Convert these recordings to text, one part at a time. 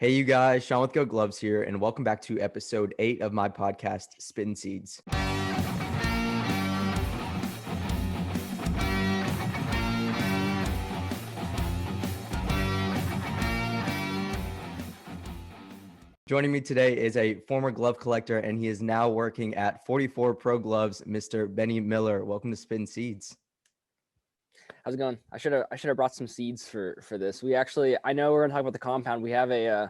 Hey, you guys, Sean with Go Gloves here, and welcome back to episode 8 of my podcast, Spittin' Seeds. Joining me today is a former glove collector, and he is now working at 44 Pro Gloves, Mr. Benny Miller. Welcome to Spittin' Seeds. How's it going? I should have brought some seeds for this. I know we're gonna talk about the compound. We have I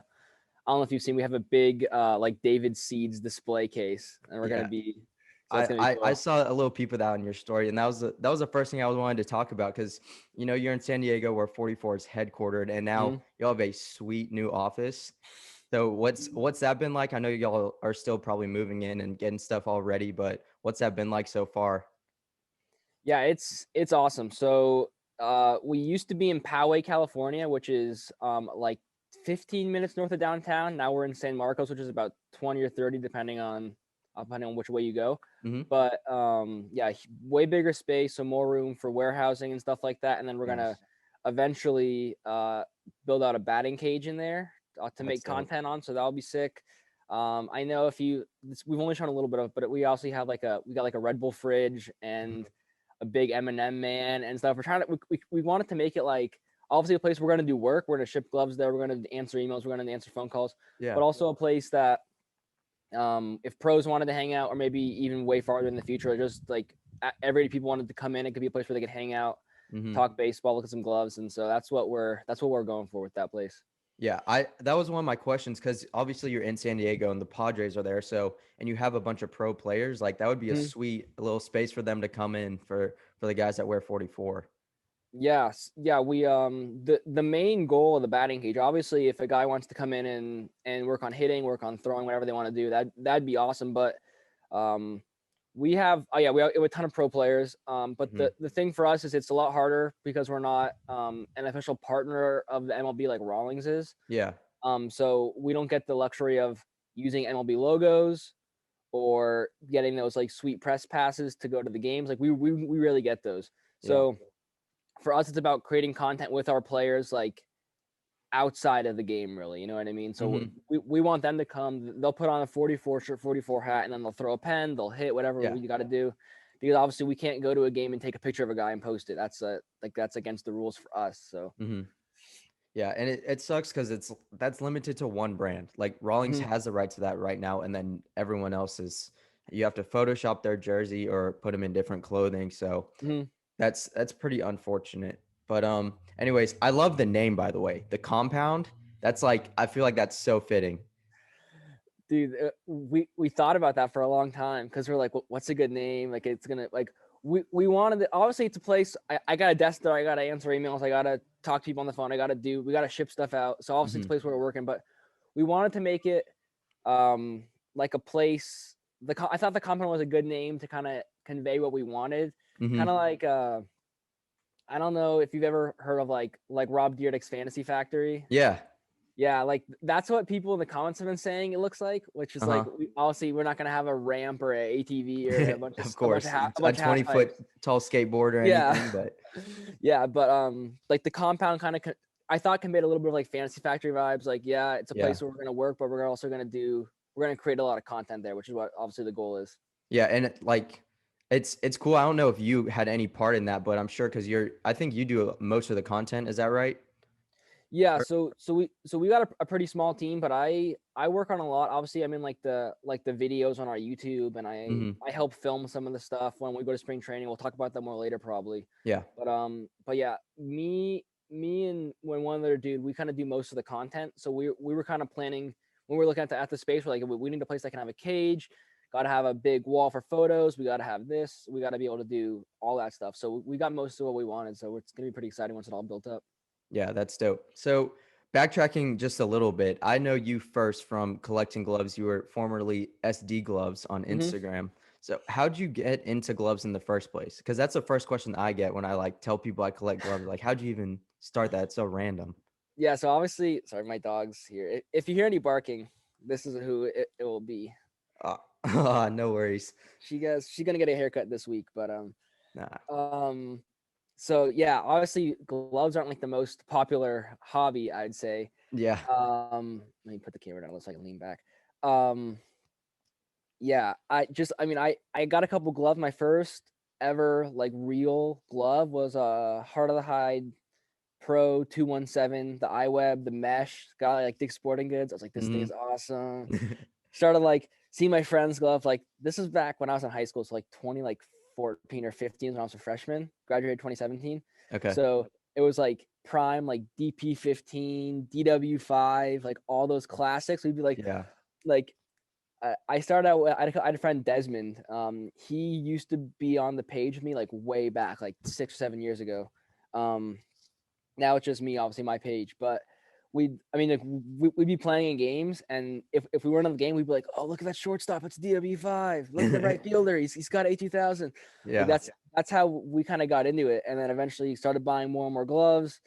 don't know if you've seen, we have a big like David Seeds display case, and we're Yeah, gonna be so that's gonna be I cool. saw a little peep of that on your story, and that was the first thing I wanted to talk about because you're in San Diego where 44 is headquartered, and now Mhm. you have a sweet new office. So what's that been like? I know y'all are still probably moving in and getting stuff all ready, but what's that been like so far? Yeah, it's awesome. So we used to be in Poway, California, which is like 15 minutes north of downtown. Now we're in San Marcos, which is about 20 or 30, depending on which way you go. Mm-hmm. But yeah, way bigger space, so more room for warehousing and stuff like that. And then we're gonna Nice. eventually build out a batting cage in there to That's make dope. content on. So that'll be sick. I know we've only shown a little bit of, but we also have we got like a Red Bull fridge and Mhm. a big M&M man and stuff. We're trying to we wanted to make it like obviously a place we're going to do work. We're going to ship gloves there. We're going to answer emails. We're going to answer phone calls, Yeah. but also a place that if pros wanted to hang out, or maybe even way farther in the future, just like everyday people wanted to come in, it could be a place where they could hang out, Mm-hmm. talk baseball, look at some gloves, and so that's what we're going for with that place. Yeah, that was one of my questions because obviously you're in San Diego and the Padres are there, so and you have a bunch of pro players, like that would be a Mhm. sweet little space for them to come in for the guys that wear 44. Yes, yeah, the main goal of the batting cage, obviously, if a guy wants to come in and work on hitting, work on throwing, whatever they want to do, that'd be awesome. But um, we have a ton of pro players. But Mm-hmm. the thing for us is it's a lot harder because we're not an official partner of the MLB like Rawlings is. Yeah, So we don't get the luxury of using MLB logos or getting those like sweet press passes to go to the games. Like we really get those. yeah. So for us, it's about creating content with our players, like outside of the game, really. You know what I mean? So Mm-hmm. we want them to come. They'll put on a 44 shirt, 44 hat, and then they'll throw a pen, they'll hit whatever Yeah. we got to do. Because obviously we can't go to a game and take a picture of a guy and post it. That's against the rules for us. So Mm-hmm. Yeah, and it sucks because that's limited to one brand. Like Rawlings mhm. has the right to that right now, and then everyone else is you have to Photoshop their jersey or put them in different clothing. So Mhm. that's pretty unfortunate. But anyways, I love the name by the way. The compound. That's like I feel like that's so fitting. Dude, we thought about that for a long time because we're like, what's a good name? Like it's gonna like we wanted obviously it's a place. I got a desk there. I got to answer emails. I got to talk to people on the phone. We got to ship stuff out. So obviously it's a Hmm. place where we're working, but we wanted to make it like a place. I thought the compound was a good name to kind of convey what we wanted. Hmm. Kind of like I don't know if you've ever heard of like Rob Dyrdek's Fantasy Factory. Yeah. Yeah, like that's what people in the comments have been saying. It looks like, which is like Uh-huh. obviously we're not gonna have a ramp or a ATV or Of course. a A bunch of half 20-foot pipes. tall skateboard or Yeah, anything, but yeah, but like the compound kind of I thought conveyed a little bit of like Fantasy Factory vibes. Like, yeah, it's a yeah. place where we're gonna work, but we're gonna create a lot of content there, which is what obviously the goal is. Yeah, and like it's cool. I don't know if you had any part in that, but I'm sure because I think you do most of the content. Is that right? Yeah, Or- so we got a pretty small team, but I work on a lot. Obviously, I'm in like the videos on our YouTube, and Mhm. I help film some of the stuff when we go to spring training. We'll talk about that more later, probably. Yeah. But yeah, me and one other dude, we kind of do most of the content. So we were kind of planning when we were looking at the space. We're like, we need a place that can have a cage. Got to have a big wall for photos. We got to have this. We got to be able to do all that stuff. So we got most of what we wanted. So it's gonna be pretty exciting once it all built up. Yeah, that's dope. So, backtracking just a little bit, I know you first from collecting gloves. You were formerly SD Gloves on Hmm. Instagram. So, how'd you get into gloves in the first place? Because that's the first question I get when I like tell people I collect gloves. Like, how'd you even start that? It's so random. Yeah, so obviously, sorry, my dog's here. If you hear any barking, this is who it will be. Uh, no worries. She's gonna get a haircut this week, but Nah. um so yeah, obviously gloves aren't like the most popular hobby, I'd say. Yeah. Let me put the camera down so I can lean back. Um, yeah, I got a couple gloves. My first ever like real glove was a Heart of the Hide Pro 217, the iWeb, the mesh. Got like Dick's Sporting Goods. I was like, this thing Hmm. is awesome. Started like seeing my friends glove. Like this was back when I was in high school, so like 14 or 15 when I was a freshman. Graduated 2017. Okay. So it was like prime like DP15, DW5, like all those classics. We'd be Yeah. like I started out. I had a friend Desmond. He used to be on the page with me like way back, like 6 or 7 years ago. Um, now it's just me, obviously my page, but we'd be playing in games, and if we weren't on the game, we'd be like, oh, look at that shortstop, it's DW5. Look at the right fielder, he's got A2000. Like Yeah. that's how we kind of got into it, and then eventually started buying more and more gloves.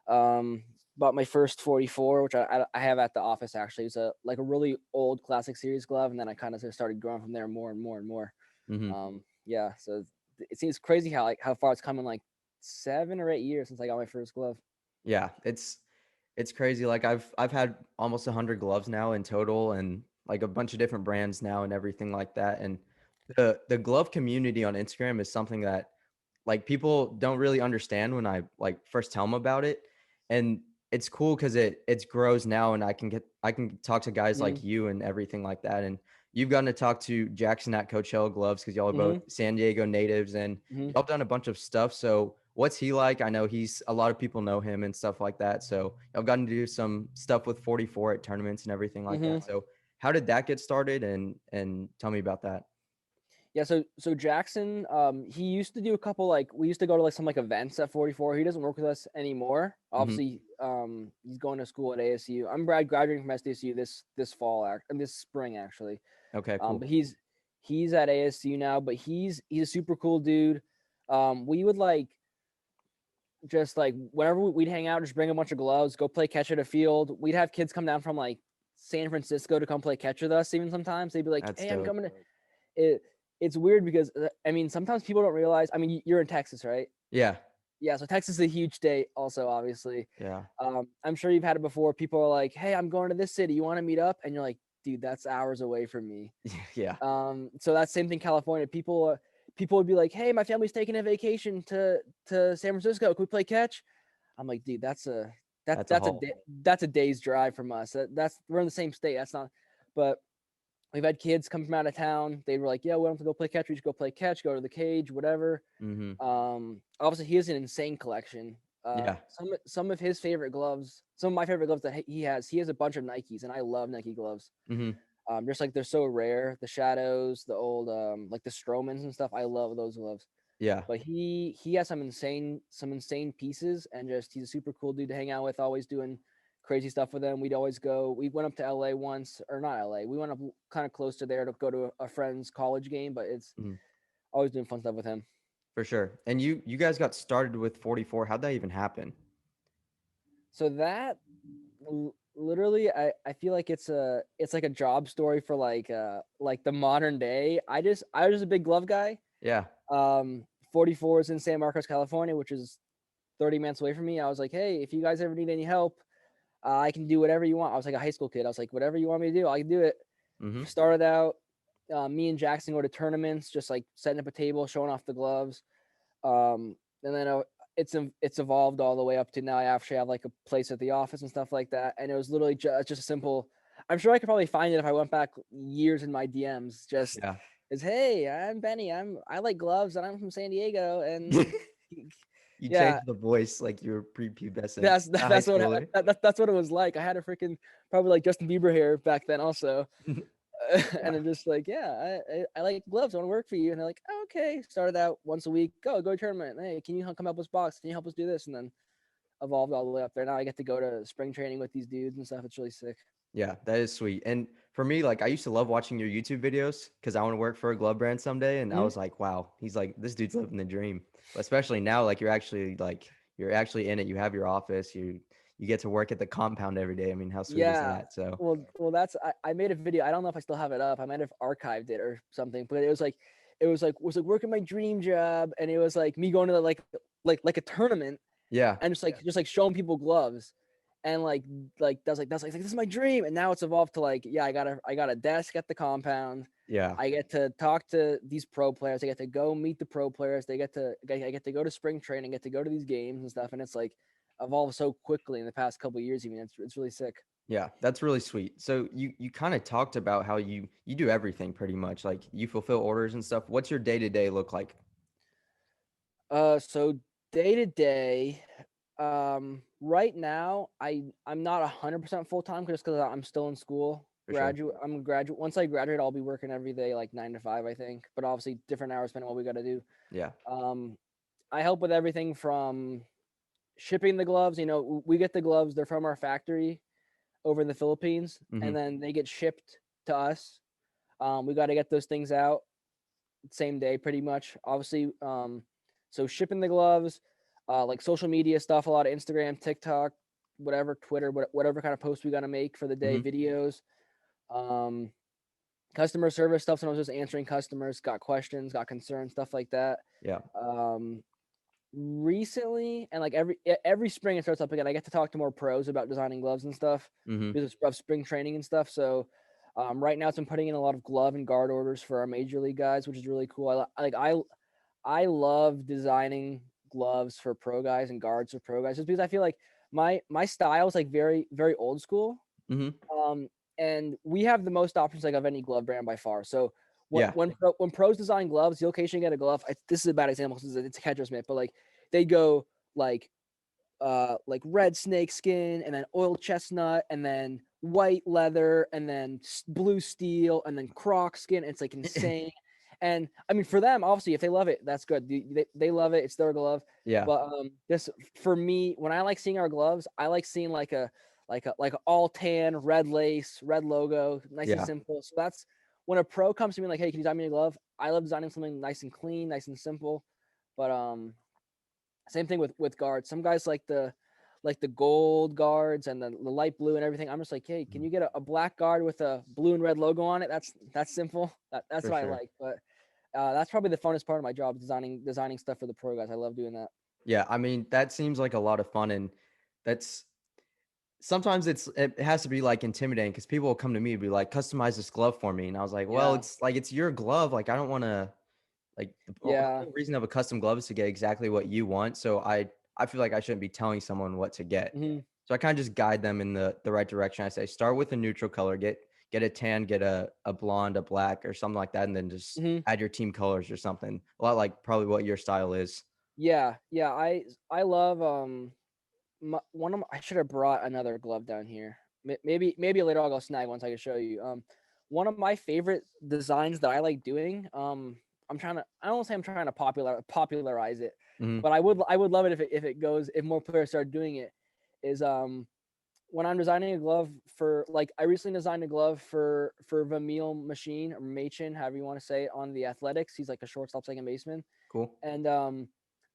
Um, Bought my first 44, which I have at the office actually. It's a like a really old classic series glove, and then I kind of just started growing from there more and more and more. Hmm. Yeah, so it seems crazy how far it's come in like 7 or 8 years since I got my first glove. Yeah. It's crazy. Like I've had almost 100 gloves now in total, and like a bunch of different brands now and everything like that. And the glove community on Instagram is something that like people don't really understand when I like first tell them about it. And it's cool because it grows now, and I can talk to guys Mhm, like you and everything like that. And you've gotten to talk to Jackson at Coachella Gloves because y'all are both mhm, San Diego natives, and mhm, y'all done a bunch of stuff. So what's he like? I know he's a lot of people know him and stuff like that. So y'all gotten to do some stuff with 44 at tournaments and everything like mhm. that. So how did that get started? And tell me about that. Yeah, so Jackson, he used to do a couple like we used to go to like some like events at 44. He doesn't work with us anymore. Hmm. Obviously, he's going to school at ASU. I'm graduating from SDSU this fall and this spring actually. Okay, cool. But he's at ASU now, but he's a super cool dude. We would like just like whenever we'd hang out, just bring a bunch of gloves, go play catch at a field. We'd have kids come down from like San Francisco to come play catch with us. Even sometimes they'd be like, That's "Hey, I'm dope. coming to." It it's weird because I mean sometimes people don't realize. I mean, you're in Texas, right? Yeah. Yeah, so Texas is a huge state, also obviously. Yeah. I'm sure you've had it before. People are like, "Hey, I'm going to this city. You want to meet up?" And you're like, "Dude, that's hours away from me." Yeah. So that's same thing California. People would be like, "Hey, my family's taking a vacation to San Francisco. Can we play catch?" I'm like, "Dude, That's a haul. that's a day's drive from us. That's we're in the same state. That's not." But we've had kids come from out of town. They were like, "Yeah, we want to go play catch. We should go play catch. Go to the cage, whatever." Hmm. Obviously, he has an insane collection. Yeah. Some of his favorite gloves, some of my favorite gloves that he has. He has a bunch of Nikes, and I love Nike gloves. Hmm. Just like they're so rare. The Shadows, the old like the Stromans and stuff. I love those gloves. Yeah. But he has some insane pieces, and just he's a super cool dude to hang out with. Always doing crazy stuff with him. We'd always go. We went up to LA once, or not LA. We went up kind of close to there to go to a friend's college game. But it's Mhm. always doing fun stuff with him. For sure. And you guys got started with 44. How'd that even happen? So that literally, I feel like it's like a job story for like the modern day. I was just a big glove guy. Yeah. 44 is in San Marcos, California, which is 30 minutes away from me. I was like, hey, if you guys ever need any help, I can do whatever you want. I was like a high school kid. I was like, whatever you want me to do, I can do it. Hmm. Started out, me and Jackson go to tournaments, just like setting up a table, showing off the gloves. And then it's evolved all the way up to now. I actually have like a place at the office and stuff like that. And it was literally just a simple. I'm sure I could probably find it if I went back years in my DMs. Just Yeah. is hey, I'm Benny. I like gloves and I'm from San Diego. And You yeah, changed the voice like you were prepubescent. A high that's what schooler. that's what it was like. I had a freaking probably like Justin Bieber hair back then also. And Yeah. I'm just like, yeah, I like gloves. I want to work for you. And they're like, oh, okay. Started out once a week. Go to tournament. Hey, can you come help us box? Can you help us do this? And then evolved all the way up there. Now I get to go to spring training with these dudes and stuff. It's really sick. Yeah, that is sweet. And for me, like I used to love watching your YouTube videos because I want to work for a glove brand someday. And I Hmm. was like, wow, he's like, this dude's living the dream. But especially now, you're actually in it. You have your office. You get to work at the compound every day. I mean, how sweet is Yeah. that? So Well, that's I made a video. I don't know if I still have it up. I might have archived it or something. But it was like working my dream job, and it was like me going to like a tournament yeah. and just like showing people gloves. and that's like this is my dream. And now it's evolved to like, yeah, I got a desk at the compound. Yeah. I get to talk to these pro players. I get to go meet the pro players. I get to go to spring training, get to go to these games and stuff. And it's like evolved so quickly in the past couple of years. Even it's really sick. Yeah, that's really sweet. So you kind of talked about how you do everything pretty much. Like you fulfill orders and stuff. What's your day-to-day look like? So day to day, right now I'm not 100% full time just because I'm still in school. For sure. I'm a graduate. Once I graduate, I'll be working every day like 9 to 5, I think. But obviously different hours depending on what we got to do. Yeah. Um, I help with everything from shipping the gloves. You know, we get the gloves. They're from our factory over in the Philippines, Mhm. and then they get shipped to us. We got to get those things out same day pretty much. Obviously, so shipping the gloves, like social media stuff, a lot of Instagram, TikTok, whatever, Twitter, whatever kind of posts we got to make for the day, Mhm. videos, um, customer service stuff. Sometimes just answering customers, got questions, got concerns, stuff like that. Yeah. Um, Recently, and like every spring it starts up again, I get to talk to more pros about designing gloves and stuff Mhm. because of spring training and stuff. So right now it's been putting in a lot of glove and guard orders for our major league guys, which is really cool. I love designing gloves for pro guys and guards for pro guys just because I feel like my style is like very old school. Mhm. um, and we have the most options like of any glove brand by far. So Yeah. when pros design gloves, you'll occasionally get a glove. This is a bad example because it's a catcher's mitt, but like they go like like red snake skin and then oil chestnut and then white leather and then blue steel and then croc skin. It's like insane. And I mean, for them, obviously, if they love it, that's good. They love it. It's their glove. Yeah. But this for me, when I like seeing our gloves, I like seeing like a all tan, red lace, red logo, nice and Yeah. simple. So that's when a pro comes to me like, hey, can you design me a glove? I love designing something nice and clean, nice and simple. But same thing with guards. Some guys like the gold guards and the light blue and everything. I'm just like, hey, can you get a black guard with a blue and red logo on it? That's simple. That's For what I sure. like. But that's probably the funnest part of my job, designing stuff for the pro guys. I love doing that. Yeah, I mean, that seems like a lot of fun, and that's sometimes it has to be, like, intimidating because people will come to me and be like, "Customize this glove for me," and I was like, "Well, Yeah, it's like, it's your glove, like, I don't wanna." Like, the yeah, whole reason of a custom glove is to get exactly what you want, so I feel like I shouldn't be telling someone what to get. hmm, So I kinda just guide them in the right direction. I say, "Start with a neutral color, get a tan, get a blonde, a black, or something like that, and then just hmm, add your team colors or something." A lot like probably what your style is. yeah, yeah. I love I should have brought another glove down here. Maybe later I'll go snag once I can show you. One of my favorite designs that I like doing. I don't say I'm trying to popularize it, Mhm. but I would love it if it goes if more players start doing it. Is when I'm designing a glove for like I recently designed a glove for Vamil Machine or Machin, however you want to say it, on the Athletics. He's like a shortstop, second baseman, Cool. and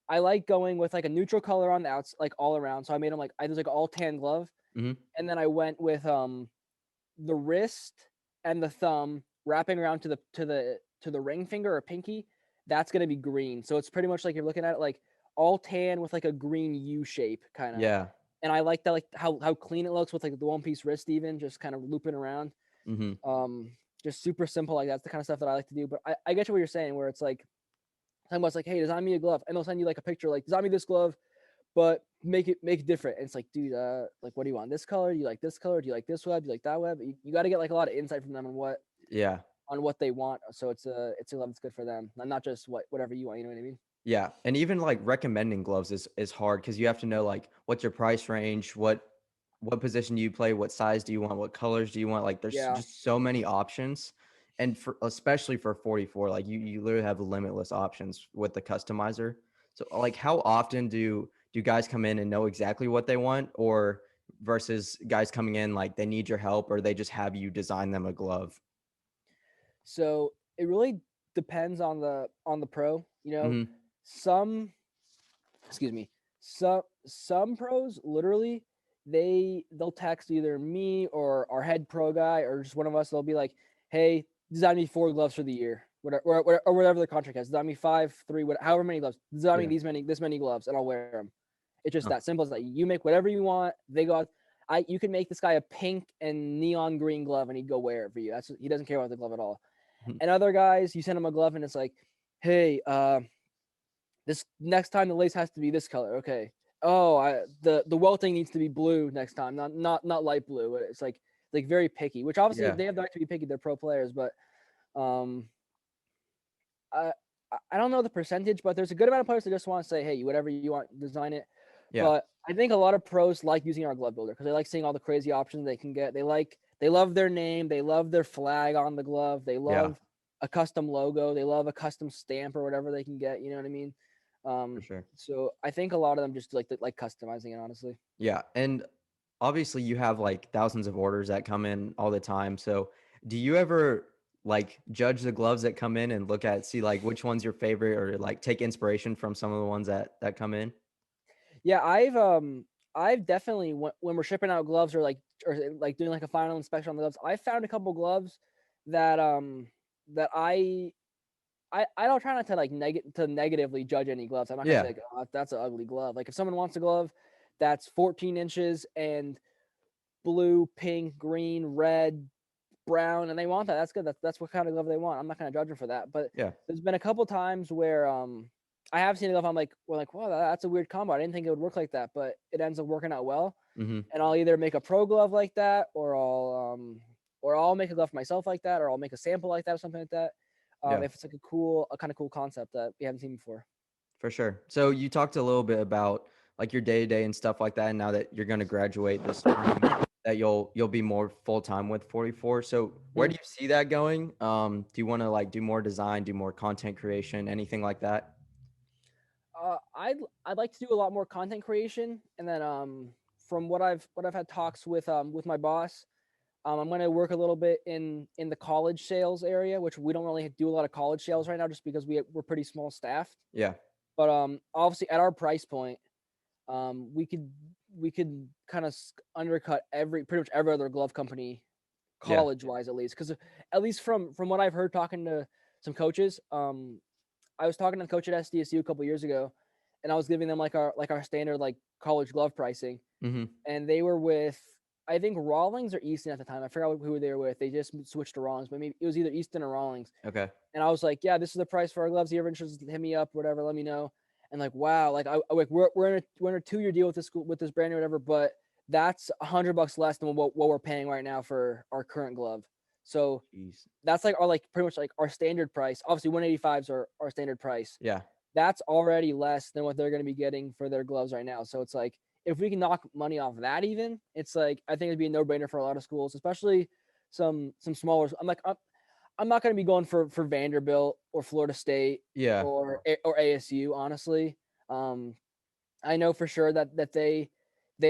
I like going with like a neutral color on the outs, like all around. So I made him like I was like all tan glove, Mhm. and then I went with the wrist and the thumb wrapping around to the ring finger or pinky. That's gonna be green. So it's pretty much like you're looking at it like all tan with like a green U shape kind of. Yeah. And I like that like how clean it looks with like the one piece wrist even just kind of looping around. Mhm. Um, just super simple like that's the kind of stuff that I like to do. But I get you what you're saying where it's like talking about it's like, hey, design me a glove, and they'll send you like a picture, like design me this glove, but make it different. And it's like, dude, like, what do you want? This color? Do you like this color? Do you like this web? Do you like that web? You got to get like a lot of insight from them Yeah. on what they want, so it's a glove that's good for them, and not just whatever you want. You know what I mean? Yeah, and even, like, recommending gloves is hard because you have to know, like, what's your price range, what position do you play, what size do you want, what colors do you want, like, there's Yeah. just so many options, and for especially for 44, like, you literally have limitless options with the customizer. So, like, how often do guys come in and know exactly what they want, or versus guys coming in, like, they need your help, or they just have you design them a glove? So it really depends on the pro. You know, Mhm. some excuse me, some pros literally they'll text either me or our head pro guy or just one of us. They'll be like, "Hey, design me 4 gloves for the year, or whatever the contract has. Design me five, three, however many gloves. Design me Yeah. this many gloves, and I'll wear them." It's just Oh, that simple as that. You make whatever you want. They go out. you can make this guy a pink and neon green glove and he'd go wear it for you. He doesn't care about the glove at all. And other guys, you send him a glove and it's like, hey, this next time the lace has to be this color. Okay. Oh, the welting needs to be blue next time, not light blue. It's like very picky, which obviously Yeah. they have the right to be picky. They're pro players, but um, I I don't know the percentage, but there's a good amount of players that just want to say, hey, whatever you want, design it. Yeah. But I think a lot of pros like using our glove builder because they like seeing all the crazy options they can get. They love their name, they love their flag on the glove, they Yeah. love a custom logo, they love a custom stamp or whatever they can get. You know what I mean? For Um, sure. so I think a lot of them just like customizing it, honestly. Yeah, and obviously you have like thousands of orders that come in all the time. So, do you ever like judge the gloves that come in and look at see like which one's your favorite or like take inspiration from some of the ones that come in? Yeah, I've definitely when we're shipping out gloves or like doing like a final inspection on the gloves, I found a couple gloves that that I don't try not to like negatively judge any gloves. I'm not gonna say Yeah. like, oh, that's an ugly glove. Like if someone wants a glove that's 14 inches and blue, pink, green, red, brown, and they want that, that's good. That's what kind of glove they want. I'm not gonna judge them for that. But Yeah. there's been a couple times where I have seen a glove. I'm like, we're like, wow, that's a weird combo. I didn't think it would work like that, but it ends up working out well. Mhm. And I'll either make a pro glove like that, or I'll make a glove for myself like that, or I'll make a sample like that, or something like that. Yeah. If it's like a kind of cool concept that we haven't seen before. For sure. So you talked a little bit about like your day to day and stuff like that, and now that you're going to graduate this spring, that you'll be more full time with 44. So where do Mhm. you see that going? Do you want to like do more design, do more content creation, anything like that? I'd like to do a lot more content creation, and then from what I've had talks with my boss, I'm going to work a little bit in the college sales area, which we don't really do a lot of college sales right now, just because we're pretty small staffed. Yeah. But obviously at our price point, we could kind of undercut every pretty much every other glove company Yeah. college wise at least because at least from what I've heard talking to some coaches, I was talking to the coach at SDSU a couple years ago, and I was giving them like our standard like college glove pricing, Mhm. and they were with I think Rawlings or Easton at the time. I forgot who they were with. They just switched to Rawlings, but maybe it was either Easton or Rawlings. Okay. And I was like, yeah, this is the price for our gloves. You ever interested? Hit me up, whatever. Let me know. And like, wow, like like we're in a 2-year deal with this school with this brand or whatever, but that's $100 less than what we're paying right now for our current glove. So Jeez. that's like our like pretty much like our standard price. Obviously, 185s are our standard price. Yeah. That's already less than what they're going to be getting for their gloves right now. So it's like if we can knock money off that, even it's like I think it'd be a no brainer for a lot of schools, especially some smaller. I'm not going to be going for Vanderbilt or Florida State Yeah. or ASU. Honestly, um, I know for sure that they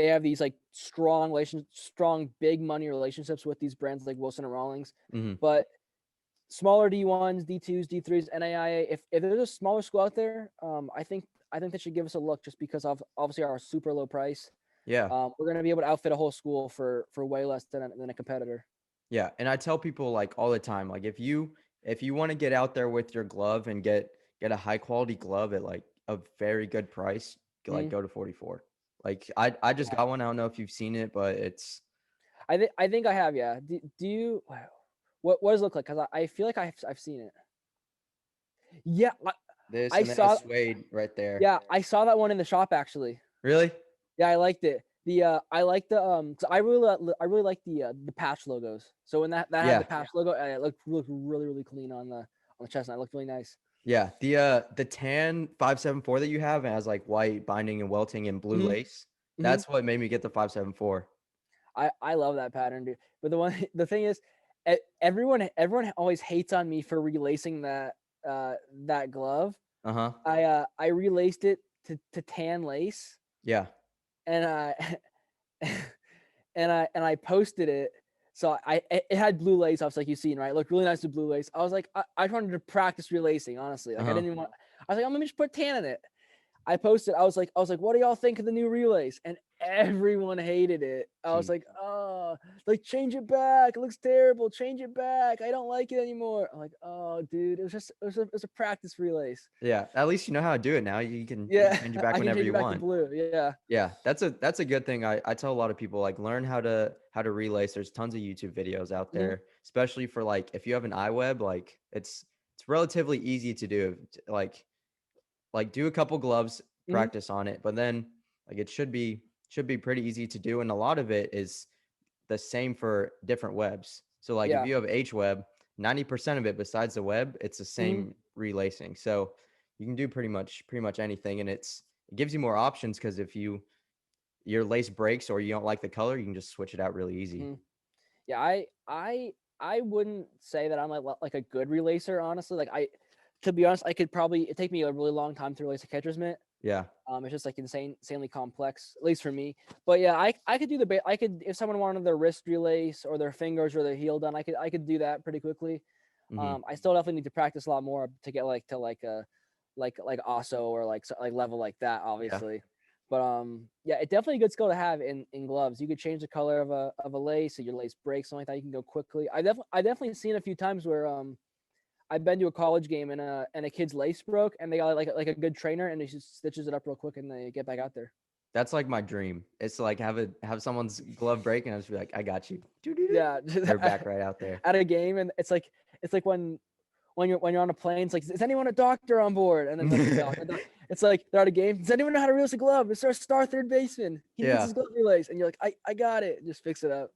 have these like strong big money relationships with these brands like Wilson and Rawlings, Mhm. but smaller D1s, D2s, D3s, NAIA. If there's a smaller school out there, I think they should give us a look just because of obviously our super low price. Yeah. We're gonna be able to outfit a whole school for way less than a competitor. Yeah, and I tell people like all the time, like if you want to get out there with your glove and get a high quality glove at like a very good price, like Mhm. go to 44. Like I just Yeah, got one. I don't know if you've seen it, but it's I think I have. Yeah. Do you? Wow. What does it look like? Because I feel like I've seen it. Yeah, this I and then it has saw. suede right there. Yeah, I saw that one in the shop actually. Really? Yeah, I liked it. I like the 'cause I really like the patch logos. So when that had the Yeah. patch logo, it looked really clean on the chest, and it looked really nice. Yeah. The tan 574 that you have has like white binding and welting and blue Mhm. lace. Mhm. That's what made me get the 574. I love that pattern, dude. But the thing is, everyone always hates on me for relacing that glove. Uh-huh. I relaced it to tan lace, Yeah. and I and I posted it. So it had blue lace ups like you've seen, right? It looked really nice with blue lace. I was like, I wanted to practice relacing, honestly. Like I Uh-huh. didn't even want. I was like, I'm gonna just put tan in it. I posted. I was like, what do y'all think of the new relays? And everyone hated it. I was Jeez. like, oh, like change it back. It looks terrible. Change it back. I don't like it anymore. I'm like, oh, dude, it was a practice relays. Yeah, at least you know how to do it now. You can Yeah, change it back I can whenever change it you back to want. blue. Yeah. Yeah, that's a good thing. I tell a lot of people like learn how to relace. There's tons of YouTube videos out Hmm. there, especially for like if you have an iWeb, like it's relatively easy to do. Like do a couple gloves, Hmm. practice on it, but then like it should be pretty easy to do, and a lot of it is the same for different webs. So like if Yeah. you have H web, 90% of it besides the web, it's the Hmm. same relacing. So you can do pretty much anything, and it gives you more options because if your lace breaks or you don't like the color, you can just switch it out really easy. Hmm. Yeah. I wouldn't say that I'm like a good relacer, honestly. Like to be honest, I could probably it take me a really long time to relace a catcher's mitt. Yeah. It's just like insanely complex, at least for me. But yeah, I could do I could if someone wanted their wrist relace or their fingers or their heel done, I could do that pretty quickly. Hmm. I still definitely need to practice a lot more to get like to like a like ASO or like level like that, Yeah. obviously. But yeah, it's definitely a good skill to have in gloves. You could change the color of a lace, so your lace breaks, something like that. You can go quickly. I definitely seen a few times where I've been to a college game and a kid's lace broke and they got like a good trainer and he just stitches it up real quick and they get back out there. That's like my dream. It's to like have someone's glove break and I just be like, I got you. Doo-doo-doo. Yeah, just They're back right out there. at a game and it's like when you're on a plane, it's like, is anyone a doctor on board? And then like it's like they're at a game. Does anyone know how to release a glove? It's our star third baseman. He needs Yeah. his glove relays, and you're like, I got it. Just fix it up.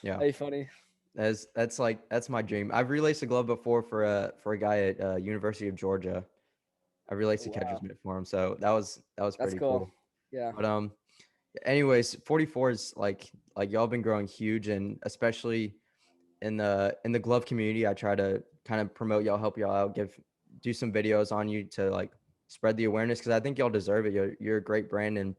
Yeah. That'd be funny. That's like that's my dream. I've relaced a glove before for a guy at University of Georgia. I relaced Oh, a catcher's wow, mitt for him, so that was that's pretty cool. cool. Yeah. But anyways, 44 is like y'all been growing huge, and especially in the glove community, I try to kind of promote y'all, help y'all out, do some videos on you to like spread the awareness because I think y'all deserve it. You're a great brand, and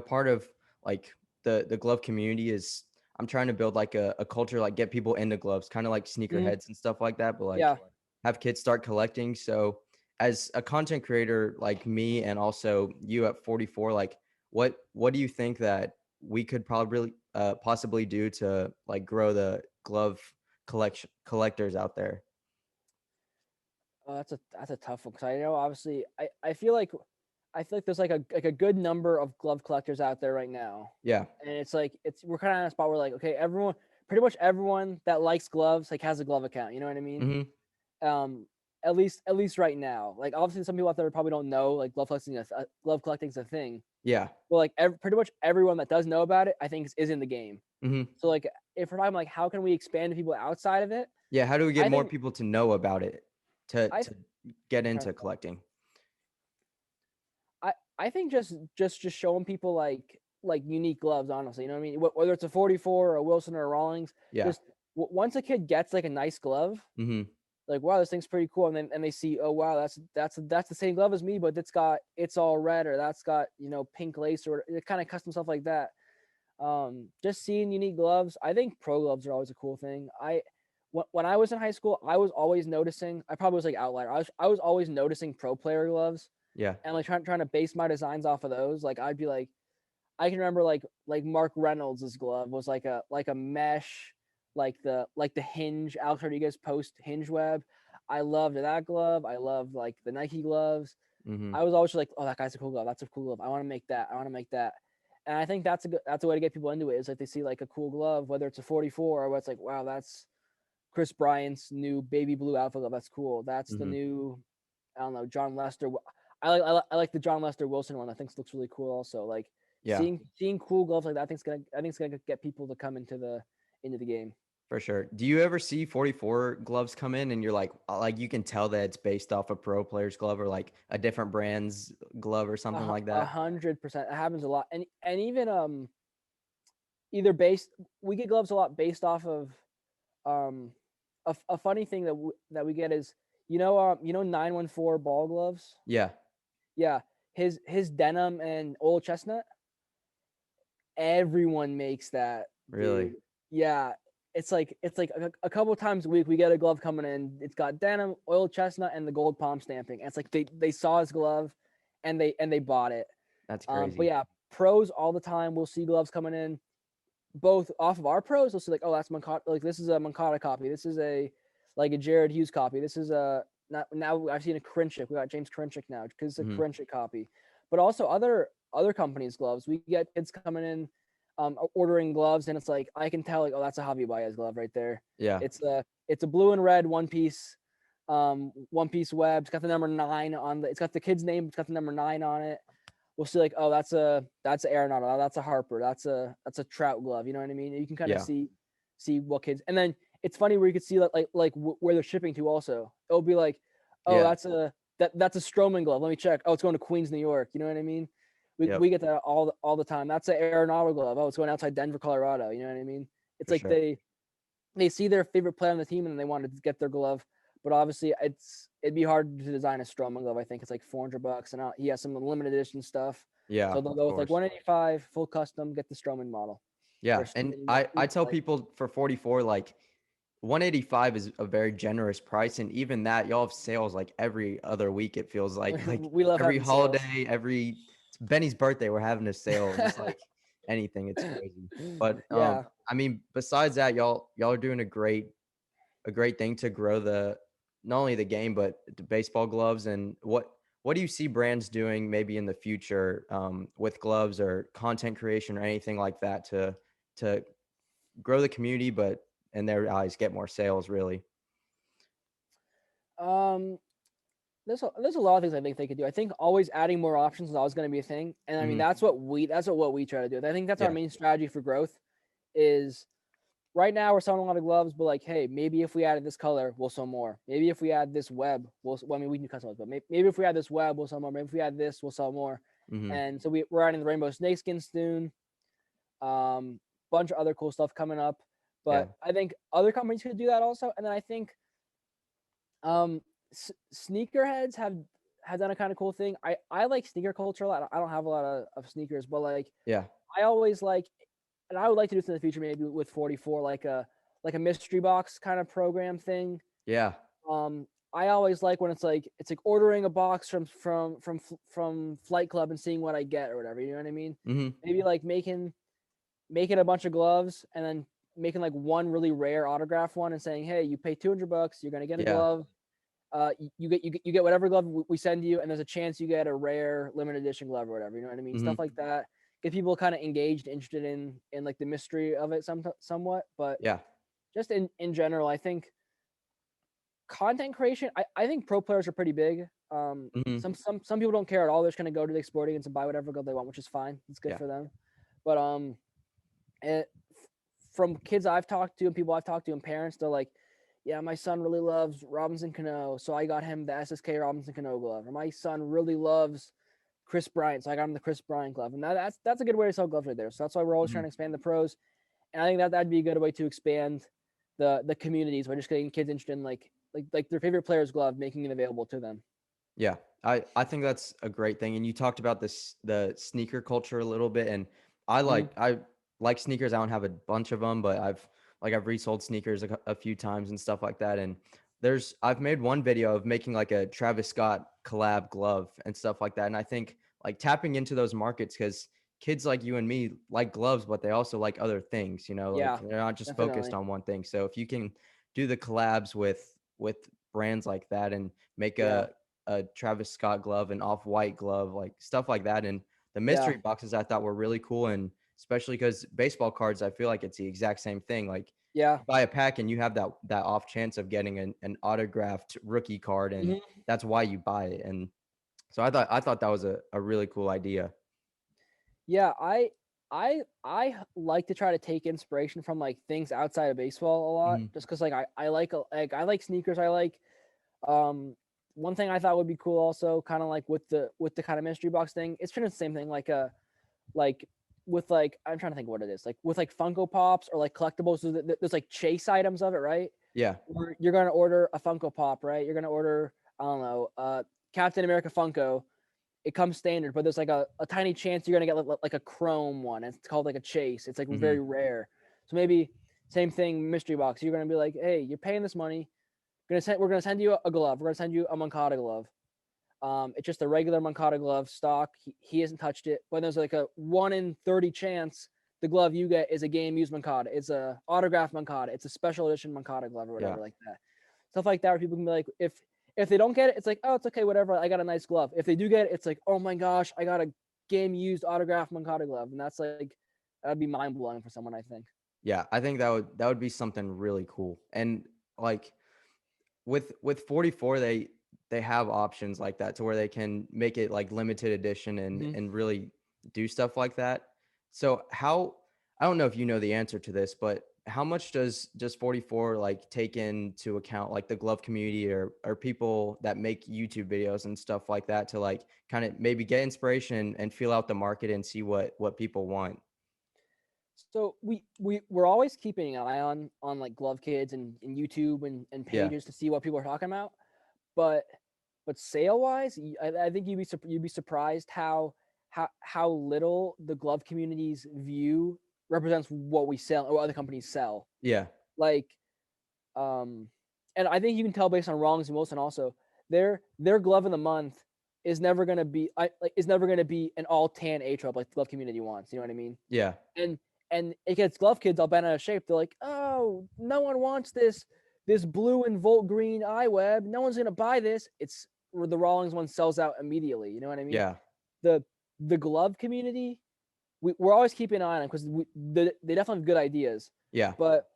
part of like the glove community is I'm trying to build like a culture, like get people into gloves, kind of like Mhm. sneakerheads and stuff like that, but like Yeah. have kids start collecting. So as a content creator like me and also you at 44, like what do you think that we could probably possibly do to like grow the glove collectors out there? Oh, that's a tough one because I know obviously I feel like there's like a good number of glove collectors out there right now, Yeah. and it's like it's we're kind of in a spot where like okay everyone pretty much everyone that likes gloves like has a glove account. You know what I mean? Hmm. um at least right now, like obviously some people out there probably don't know like glove collecting's a thing, Yeah. but like pretty much everyone that does know about it I think is in the game. Hmm. So like if we're talking like how can we expand to people outside of it, Yeah. How do we get I more think people to know about it I to get I'm trying into to think. collecting? I think just showing people like unique gloves, honestly, you know what I mean, whether it's a 44 or a Wilson or a Rawlings, Yeah. just once a kid gets like a nice glove, Hmm. like wow this thing's pretty cool, and then and they see oh wow that's the same glove as me but it's all red or that's got pink lace or kind of custom stuff like that. Just seeing unique gloves, I think pro gloves are always a cool thing. When I was in high school I was always noticing, I probably was like outlier, I was always noticing pro player gloves Yeah. and like trying to base my designs off of those. Like I'd be like I can remember like Mark Reynolds' glove was like a mesh, like the hinge Alex Rodriguez post hinge web. I loved that glove. I loved like the Nike gloves. Hmm. I was always like, oh, that guy's a cool glove. That's a cool glove. I want to make that. I want to make that. And I think that's a way to get people into it. Is like they see like a cool glove, whether it's a 44 or what's like, wow, that's Chris Bryant's new baby blue alpha glove. That's cool. That's the Hmm. new, I don't know, John Lester. I like the John Lester Wilson one. I think looks really cool. Also, like Yeah. seeing cool gloves like that. I think it's gonna get people to come into the game. For sure. Do you ever see 44 gloves come in and you're like you can tell that it's based off a pro player's glove or like a different brand's glove or something like A that? 100%. It happens a lot, and even either based we get gloves a lot based off of um a funny thing that we get is 914 ball gloves. Yeah. Yeah, his denim and old chestnut. Everyone makes that, Really? dude. Yeah, it's like a couple times a week we get a glove coming in. It's got denim, oil chestnut, and the gold palm stamping. And it's like they saw his glove, and they bought it. That's But crazy. yeah, pros all the time. We'll see gloves coming in both off of our pros. We'll see like, oh, that's Moncada. Like this is a Moncada copy. This is a like a Jared Hughes copy. This is a not now. I've seen a Krinchik. We got James Krinchik now because it's a Mhm. Krinchik copy. But also other companies' gloves. We get kids coming in, ordering gloves, and it's like I can tell like, oh, that's a Javi Baez glove right there. Yeah. It's a blue and red one piece web. It's got the number 9 on the. It's got the kid's name. It's got the number 9 on it. We'll see like, oh, that's a Arenado, that's a Harper, that's a Trout glove. You know what I mean? You can kind of Yeah. see what kids, and then it's funny where you could see like where they're shipping to. Also, it'll be like, oh, Yeah. that's a Stroman glove. Let me check. Oh, it's going to Queens, New York. You know what I mean? Yep. We get that all the time. That's an Arenado glove. Oh, it's going outside Denver, Colorado. You know what I mean? It's For like sure. they see their favorite player on the team and they want to get their glove. But obviously, it'd be hard to design a Stroman glove. I think it's like $400, and he has some limited edition stuff. Yeah, So they'll of go with like course. 185 full custom, get the Stroman model. Or Yeah, and I tell like people for 44, like 185 is a very generous price, and even that, y'all have sales like every other week. It feels like we love every having sales. holiday, every it's Benny's birthday, we're having a sale, just like anything. It's crazy. But Yeah. I mean, besides that, y'all are doing a great thing to grow the not only the game but the baseball gloves. And what do you see brands doing maybe in the future with gloves or content creation or anything like that to grow the community, but in their eyes get more sales really? Um, there's a lot of things I think they could do. I think always adding more options is always going to be a thing, and I mean Hmm. that's what we try to do. I think that's our Yeah. main strategy for growth. Is right now we're selling a lot of gloves, but like, hey, maybe if we added this color, we'll sell more. Maybe if we add this web, well, I mean, we can customize, but maybe if we add this web, we'll sell more. Maybe if we add this, we'll sell more. Hmm. And so we're adding the rainbow snakeskin soon. Bunch of other cool stuff coming up. Yeah. But I think other companies could do that also. And then I think um, sneakerheads have done a kind of cool thing. I like sneaker culture a lot. I don't have a lot of sneakers, but like Yeah. I always like, and I would like to do this in the future, maybe with 44, like a mystery box kind of program thing. Yeah. Um, I always like when it's like ordering a box from Flight Club and seeing what I get or whatever. You know what I mean? Hmm. Maybe like making a bunch of gloves and then making like one really rare autograph one and saying, hey, you pay $200, you're gonna get a Yeah. glove. You get whatever glove we send you, and there's a chance you get a rare limited edition glove or whatever. You know what I mean? Hmm. Stuff like that. Get people kind of engaged, interested in like the mystery of it somewhat. But Yeah. just in general, I think content creation. I think pro players are pretty big. Hmm. Some people don't care at all. They're just gonna go to the sporting goods and buy whatever glove they want, which is fine. It's good Yeah. for them. But it, from kids I've talked to and people I've talked to and parents, they're like, yeah, my son really loves Robinson Cano, so I got him the SSK Robinson Cano glove. Or my son really loves Chris Bryant, so I got him the Chris Bryant glove. And that's a good way to sell gloves right there. So that's why we're always Hmm. trying to expand the pros. And I think that'd be a good way to expand the communities by just getting kids interested in like their favorite player's glove, making it available to them. Yeah, I think that's a great thing. And you talked about the sneaker culture a little bit, and Mm-hmm. I like sneakers. I don't have a bunch of them, but I've resold sneakers a few times and stuff like that. And I've made one video of making like a Travis Scott collab glove and stuff like that. And I think like tapping into those markets, because kids like you and me like gloves, but they also like other things. Like Yeah, they're not just focused definitely. on one thing. So if you can do the collabs with brands like that and make Yeah, a Travis Scott glove, an off-white glove, like stuff like that. And the yeah, mystery boxes I thought were really cool, and especially because baseball cards, I feel like it's the exact same thing. Like yeah. you buy a pack and you have that off chance of getting an autographed rookie card, and Mm-hmm. that's why you buy it. And so I thought that was a really cool idea. Yeah, I like to try to take inspiration from like things outside of baseball a lot, Mhm. just because like I like sneakers. I like um one thing I thought would be cool also, kind of like with the kind of mystery box thing. It's pretty much the same thing, like with like I'm trying to think what it is, like with like Funko Pops or like collectibles. There's like chase items of it, right? Yeah. Where you're gonna order a Funko Pop, right? You're gonna order I don't know, Captain America Funko. It comes standard, but there's like a tiny chance you're gonna get like a chrome one. It's called like a chase. It's like Hmm. very rare. So maybe same thing, mystery box. You're gonna be like, hey, you're paying this money. We're gonna send you a glove. We're gonna send you a Moncada glove. It's just a regular Moncada glove stock. He hasn't touched it, but there's like a 1 in 30 chance the glove you get is a game used Moncada. It's a autographed Moncada. It's a special edition Moncada glove or Yeah. whatever like that. Stuff like that where people can be like, if they don't get it, it's like, oh, it's okay, whatever. I got a nice glove. If they do get it, it's like, oh my gosh, I got a game used autographed Moncada glove, and that's like that'd be mind blowing for someone, I think. Yeah, I think that would be something really cool. And like with 44, they have options like that to where they can make it like limited edition Mm-hmm. and really do stuff like that. So how I don't know if you know the answer to this, but how much does 44 like take into account like the glove community or people that make YouTube videos and stuff like that to like kind of maybe get inspiration and feel out the market and see what people want? So we're always keeping an eye on like glove kids and YouTube and Yeah. pages to see what people are talking about. But sale wise, I think you'd be surprised how little the glove community's view represents what we sell or what other companies sell. Yeah. Like, um, and I think you can tell based on Wrongs and Wilson also their glove of the month is never gonna be an all tan A trope like the glove community wants. You know what I mean? Yeah. and and it gets glove kids all bent out of shape. They're like, oh, no one wants this blue and volt green iWeb. No one's gonna buy this. It's where the Rawlings one sells out immediately. You know what I mean? Yeah. The glove community, we're always keeping an eye on them because they definitely have good ideas. Yeah. But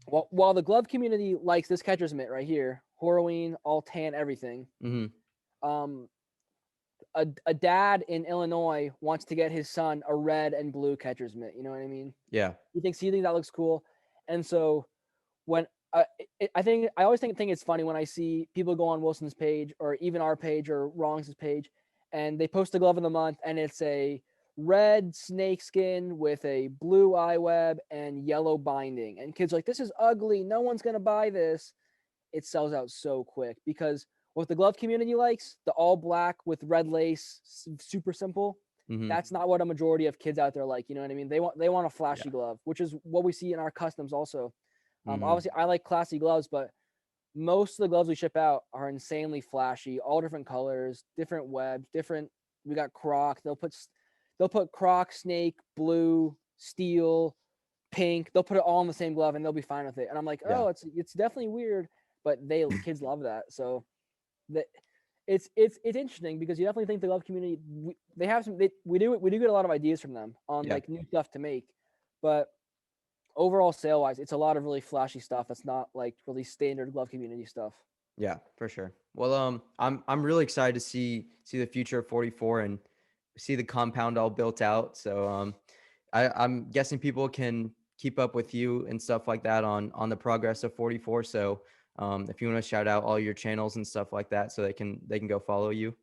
while the glove community likes this catcher's mitt right here, Horween, all tan, everything. Mhm. Um, a dad in Illinois wants to get his son a red and blue catcher's mitt. You know what I mean? Yeah. He thinks that looks cool, and so when I always think it's funny when I see people go on Wilson's page or even our page or Wrongs' page, and they post the glove of the month, and it's a red snakeskin with a blue iWeb and yellow binding, and kids are like, this is ugly. No one's gonna buy this. It sells out so quick because what the glove community likes, the all black with red lace, super simple. Mhm. That's not what a majority of kids out there like. You know what I mean? They want a flashy Yeah. glove, which is what we see in our customs also. Mhm. Obviously, I like classy gloves, but most of the gloves we ship out are insanely flashy, all different colors, different webs, different. We got Croc. They'll put Croc, snake, blue, steel, pink. They'll put it all in the same glove and they'll be fine with it. And I'm like, Yeah. oh, it's definitely weird, but kids love that. So that it's interesting because you definitely think the glove community they have some we do get a lot of ideas from them on Yeah. like new stuff to make, but overall sale wise, it's a lot of really flashy stuff that's not like really standard glove community stuff. Yeah, for sure. Well, I'm really excited to see the future of 44 and see the compound all built out. So, I'm guessing people can keep up with you and stuff like that on the progress of 44. So, if you want to shout out all your channels and stuff like that, so they can go follow you.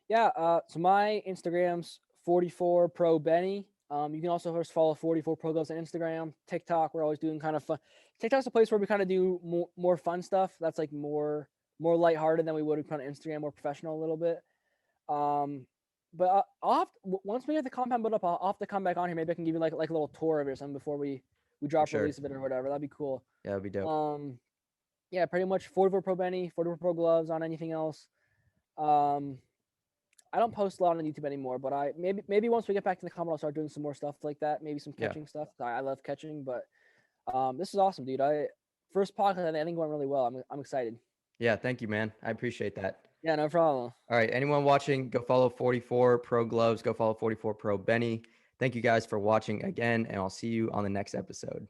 Yeah, so my Instagram's 44 Pro Benny. You can also first follow 44 Pro Gloves on Instagram, TikTok. We're always doing kind of fun. TikTok's a place where we kind of do more fun stuff. That's like more lighthearted than we would on Instagram, more professional a little bit. Um, but once we get the compound built up, I'll have to come back on here. Maybe I can give you like a little tour of it or something before we For drop sure. release of it or whatever. That'd be cool. Yeah, that'd be dope. Um, yeah, pretty much 44 Pro Benny, 44 Pro Gloves on anything else. Um, I don't post a lot on YouTube anymore, but I maybe once we get back to the comment, I'll start doing some more stuff like that. Maybe some Yeah. catching stuff. I love catching, but this is awesome, dude. I first podcast, I think went really well. I'm excited. Yeah. Thank you, man. I appreciate that. Yeah, no problem. All right. Anyone watching, go follow 44 Pro Gloves. Go follow 44 Pro Benny. Thank you guys for watching again, and I'll see you on the next episode.